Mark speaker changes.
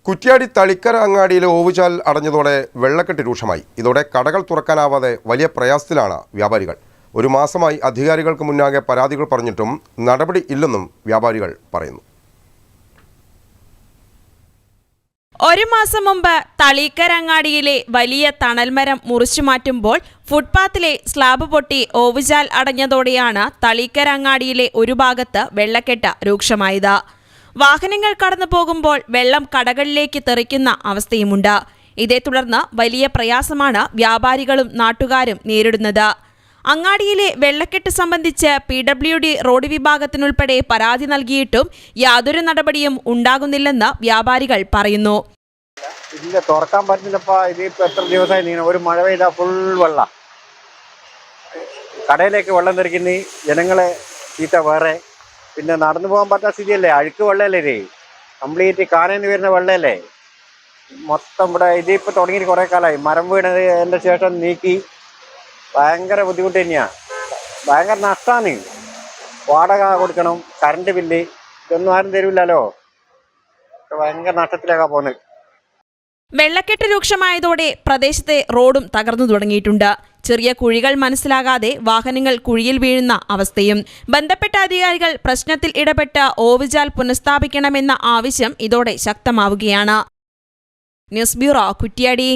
Speaker 1: കുറ്റ്യാടി തളിക്കര അങ്ങാടിയിലെ ഓവുചാൽ അടഞ്ഞതോടെ വെള്ളക്കെട്ട് രൂക്ഷമായി. ഇതോടെ കടകൾ തുറക്കാനാവാതെ വലിയ പ്രയാസത്തിലാണ് വ്യാപാരികൾ. ഒരു മാസമായി അധികാരികൾക്ക് മുന്നാകെ പരാതികൾ പറഞ്ഞിട്ടും നടപടി ഇല്ലെന്നും വ്യാപാരികൾ പറയുന്നു.
Speaker 2: ഒരു മാസം മുമ്പ് തളിക്കര അങ്ങാടിയിലെ വലിയ തണൽമരം മുറിച്ചുമാറ്റുമ്പോൾ ഫുട്പാത്തിലെ സ്ലാബ് പൊട്ടി ഓവുചാൽ അടഞ്ഞതോടെയാണ് തളിക്കര അങ്ങാടിയിലെ ഒരു ഭാഗത്ത് വെള്ളക്കെട്ട് രൂക്ഷമായത്. വാഹനങ്ങൾ കടന്നു പോകുമ്പോൾ വെള്ളം കടകളിലേക്ക് തെറിക്കുന്ന അവസ്ഥയുമുണ്ട്. ഇതേ തുടർന്ന് വലിയ പ്രയാസമാണ് വ്യാപാരികളും നാട്ടുകാരും നേരിടുന്നത്. അങ്ങാടിയിലെ വെള്ളക്കെട്ട് സംബന്ധിച്ച് PWD റോഡ് വിഭാഗത്തിനുൾപ്പെടെ പരാതി നൽകിയിട്ടും യാതൊരു നടപടിയും ഉണ്ടാകുന്നില്ലെന്ന് വ്യാപാരികൾ പറയുന്നു.
Speaker 3: ഇല്ല, തുറക്കാൻ പറ്റുന്നില്ലപ്പാ. ഇതിപ്പോൾ എത്ര ദിവസമായി നീങ്ങണം. ഒരു മഴ പെയ്താൽ ഫുൾ വെള്ളം, കടയിലേക്ക് വെള്ളം തെറിക്കുന്ന ജനങ്ങളെ ചീത്ത വേറെ. പിന്നെ നടന്നു പോകാൻ പറ്റാത്ത സ്ഥിതിയല്ലേ. അഴുക്ക് വെള്ളമല്ലേ, കംപ്ലീറ്റ് കാനേന്ന് വരുന്ന വെള്ളമല്ലേ മൊത്തം. ഇവിടെ ഇതിപ്പോൾ തുടങ്ങിയിട്ട് കുറേ കാലമായി. മരം വീണതിൻ്റെ ശേഷം നീക്കി ഭയങ്കര ബുദ്ധിമുട്ട് തന്നെയാണ്. ഭയങ്കര നഷ്ടമാണ്. വാടക കൊടുക്കണം, കറണ്ട് ബില്ല്, ഇതൊന്നും ആരും തരില്ലല്ലോ. ഭയങ്കര നഷ്ടത്തിലേക്കാണ് പോകുന്നത്.
Speaker 2: വെള്ളക്കെട്ട് രൂക്ഷമായതോടെ പ്രദേശത്തെ റോഡും തകർന്നു തുടങ്ങിയിട്ടുണ്ട്. ചെറിയ കുഴികൾ മനസ്സിലാകാതെ വാഹനങ്ങൾ കുഴിയിൽ വീഴുന്ന അവസ്ഥയും. ബന്ധപ്പെട്ട അധികാരികൾ പ്രശ്നത്തിൽ ഇടപെട്ട് ഓവുചാൽ പുനഃസ്ഥാപിക്കണമെന്ന ആവശ്യം ഇതോടെ ശക്തമാവുകയാണ്. News bureau, Kuttiadi.